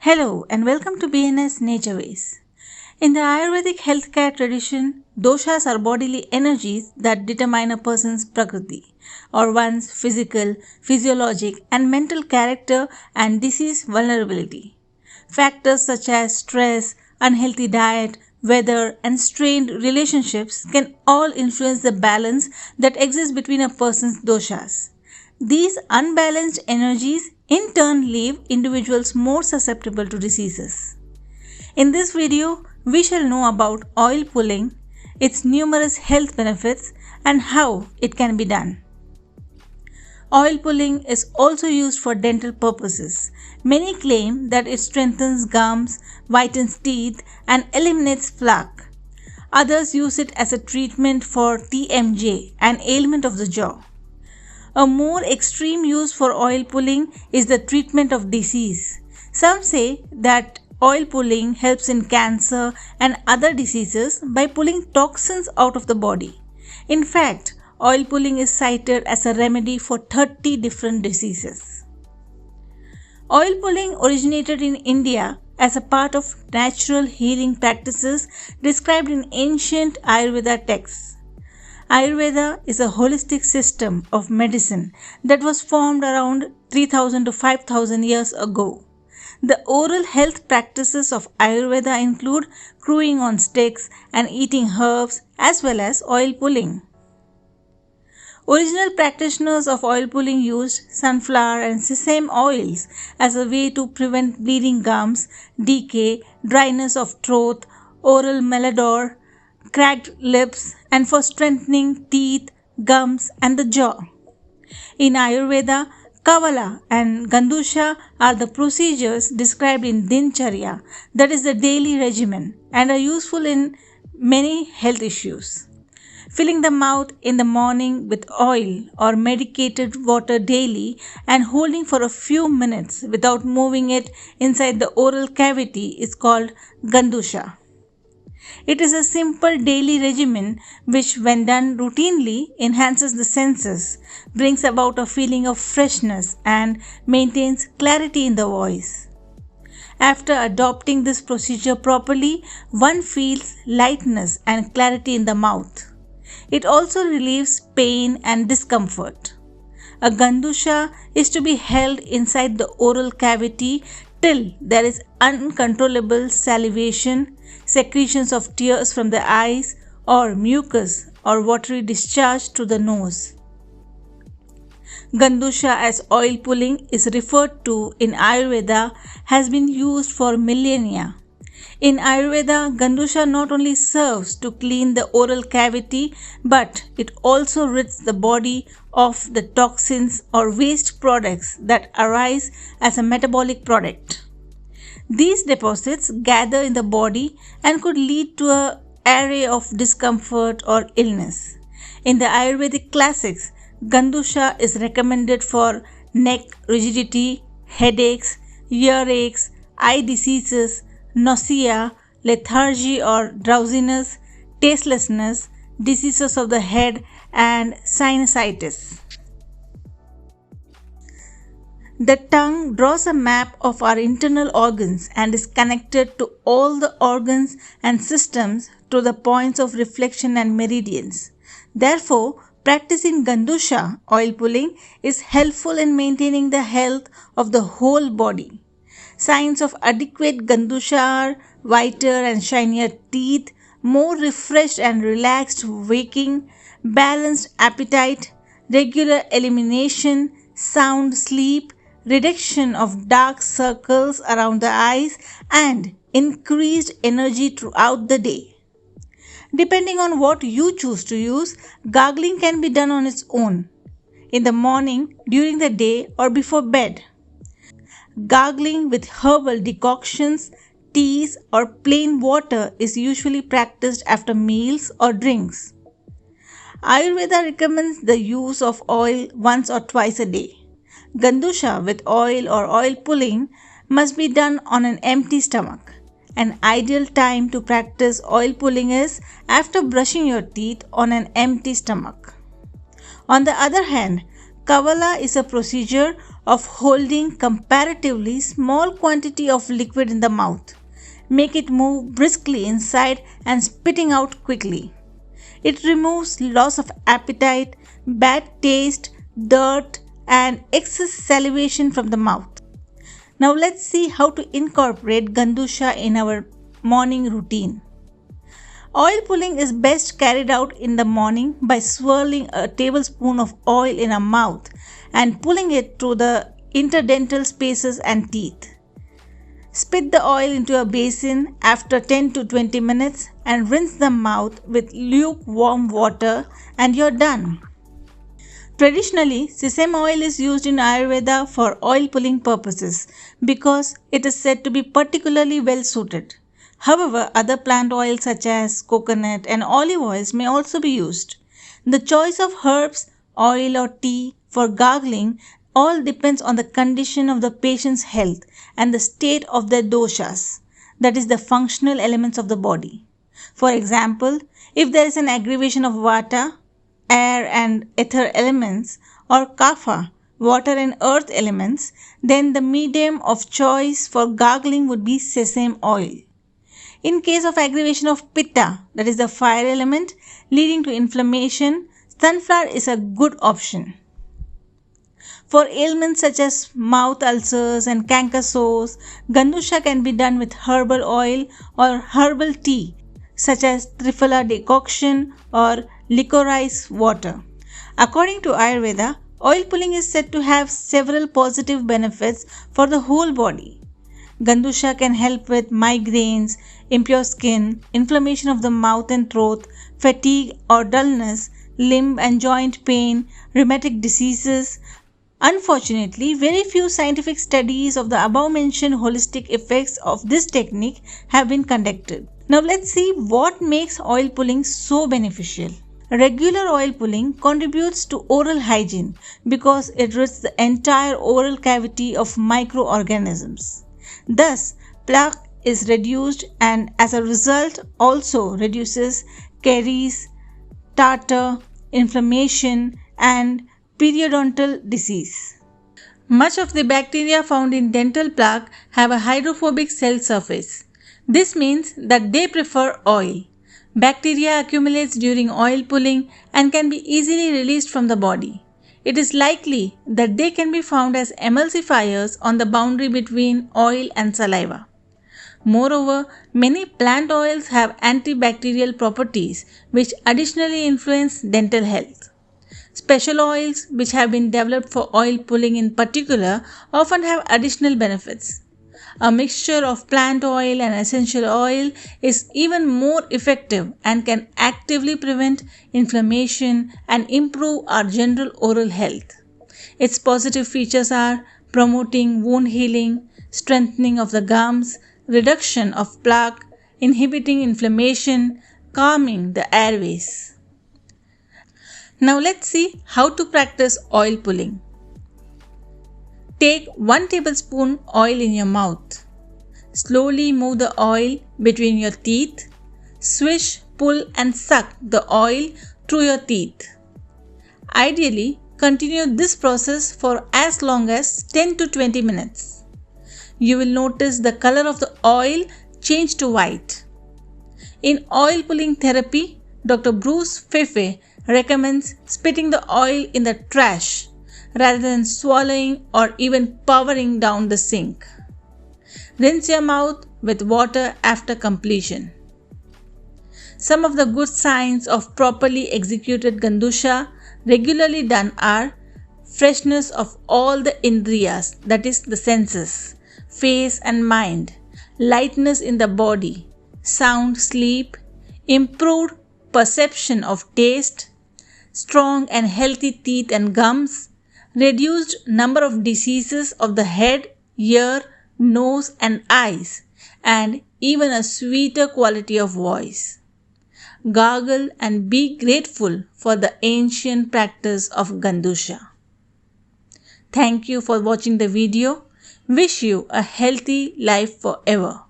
Hello and welcome to BNS Nature Ways. In the Ayurvedic healthcare tradition, doshas are bodily energies that determine a person's prakriti, or one's physical, physiologic, and mental character and disease vulnerability. Factors such as stress, unhealthy diet, weather, and strained relationships can all influence the balance that exists between a person's doshas. These unbalanced energies in turn leave individuals more susceptible to diseases. In this video, we shall know about oil pulling, its numerous health benefits, and how it can be done. Oil pulling is also used for dental purposes. Many claim that it strengthens gums, whitens teeth, and eliminates plaque. Others use it as a treatment for TMJ, an ailment of the jaw. A more extreme use for oil pulling is the treatment of disease. Some say that oil pulling helps in cancer and other diseases by pulling toxins out of the body. In fact, oil pulling is cited as a remedy for 30 different diseases. Oil pulling originated in India as a part of natural healing practices described in ancient Ayurveda texts. Ayurveda is a holistic system of medicine that was formed around 3000 to 5000 years ago. The oral health practices of Ayurveda include crowing on sticks and eating herbs as well as oil pulling. Original practitioners of oil pulling used sunflower and sesame oils as a way to prevent bleeding gums, decay, dryness of throat, oral malodor, cracked lips, and for strengthening teeth, gums, and the jaw. In Ayurveda, Kavala and Gandusha are the procedures described in Dincharya, that is the daily regimen, and are useful in many health issues. Filling the mouth in the morning with oil or medicated water daily and holding for a few minutes without moving it inside the oral cavity is called Gandusha. It is a simple daily regimen which, when done routinely, enhances the senses, brings about a feeling of freshness, and maintains clarity in the voice. After adopting this procedure properly, one feels lightness and clarity in the mouth. It also relieves pain and discomfort. A Gandusha is to be held inside the oral cavity till there is uncontrollable salivation, secretions of tears from the eyes, or mucus or watery discharge to the nose. Gandusha as oil pulling is referred to in Ayurveda has been used for millennia. In Ayurveda, Gandusha not only serves to clean the oral cavity, but it also rids the body of the toxins or waste products that arise as a metabolic product. These deposits gather in the body and could lead to an array of discomfort or illness. In the Ayurvedic classics, Gandusha is recommended for neck rigidity, headaches, earaches, eye diseases, nausea, lethargy or drowsiness, tastelessness, diseases of the head, and sinusitis. The tongue draws a map of our internal organs and is connected to all the organs and systems through the points of reflection and meridians. Therefore, practicing Gandusha oil pulling is helpful in maintaining the health of the whole body. Signs of adequate Gandusha are whiter and shinier teeth, more refreshed and relaxed waking, balanced appetite, regular elimination, sound sleep, reduction of dark circles around the eyes, and increased energy throughout the day. Depending on what you choose to use, gargling can be done on its own, in the morning, during the day, or before bed. Gargling with herbal decoctions, teas, or plain water is usually practiced after meals or drinks. Ayurveda recommends the use of oil once or twice a day. Gandusha with oil or oil pulling must be done on an empty stomach. An ideal time to practice oil pulling is after brushing your teeth on an empty stomach. On the other hand, Kavala is a procedure of holding comparatively small quantity of liquid in the mouth, make it move briskly inside and spitting out quickly. It removes loss of appetite, bad taste, dirt, and excess salivation from the mouth. Now let's see how to incorporate Gandusha in our morning routine. Oil pulling is best carried out in the morning by swirling a tablespoon of oil in our mouth and pulling it through the interdental spaces and teeth. Spit the oil into a basin after 10 to 20 minutes and rinse the mouth with lukewarm water and you're done. Traditionally, sesame oil is used in Ayurveda for oil pulling purposes because it is said to be particularly well suited. However, other plant oils such as coconut and olive oils may also be used. The choice of herbs, oil or tea for gargling all depends on the condition of the patient's health and the state of their doshas, that is the functional elements of the body. For example, if there is an aggravation of vata, air and ether elements, or kapha, water and earth elements, then the medium of choice for gargling would be sesame oil. In case of aggravation of pitta, that is the fire element, leading to inflammation, sunflower is a good option. For ailments such as mouth ulcers and canker sores, Gandusha can be done with herbal oil or herbal tea such as Triphala decoction or licorice water. According to Ayurveda, oil pulling is said to have several positive benefits for the whole body. Gandusha can help with migraines, impure skin, inflammation of the mouth and throat, fatigue or dullness, limb and joint pain, rheumatic diseases. Unfortunately, very few scientific studies of the above mentioned holistic effects of this technique have been conducted. Now let's see what makes oil pulling so beneficial. Regular oil pulling contributes to oral hygiene because it rids the entire oral cavity of microorganisms. Thus, plaque is reduced and as a result also reduces caries, tartar, inflammation and periodontal disease. Much of the bacteria found in dental plaque have a hydrophobic cell surface. This means that they prefer oil. Bacteria accumulates during oil pulling and can be easily released from the body. It is likely that they can be found as emulsifiers on the boundary between oil and saliva. Moreover, many plant oils have antibacterial properties which additionally influence dental health. Special oils, which have been developed for oil pulling in particular, often have additional benefits. A mixture of plant oil and essential oil is even more effective and can actively prevent inflammation and improve our general oral health. Its positive features are promoting wound healing, strengthening of the gums, reduction of plaque, inhibiting inflammation, calming the airways. Now let's see how to practice oil pulling. Take 1 tablespoon oil in your mouth. Slowly move the oil between your teeth. Swish, pull and suck the oil through your teeth. Ideally, continue this process for as long as 10 to 20 minutes. You will notice the color of the oil change to white. In oil pulling therapy, Dr. Bruce Fefe recommends spitting the oil in the trash rather than swallowing or even powering down the sink. Rinse your mouth with water after completion. Some of the good signs of properly executed Gandusha regularly done are freshness of all the indriyas, that is the senses, face and mind, lightness in the body, sound sleep, improved perception of taste, strong and healthy teeth and gums, reduced number of diseases of the head, ear, nose and eyes, and even a sweeter quality of voice. Gargle and be grateful for the ancient practice of Gandusha. Thank you for watching the video. Wish you a healthy life forever.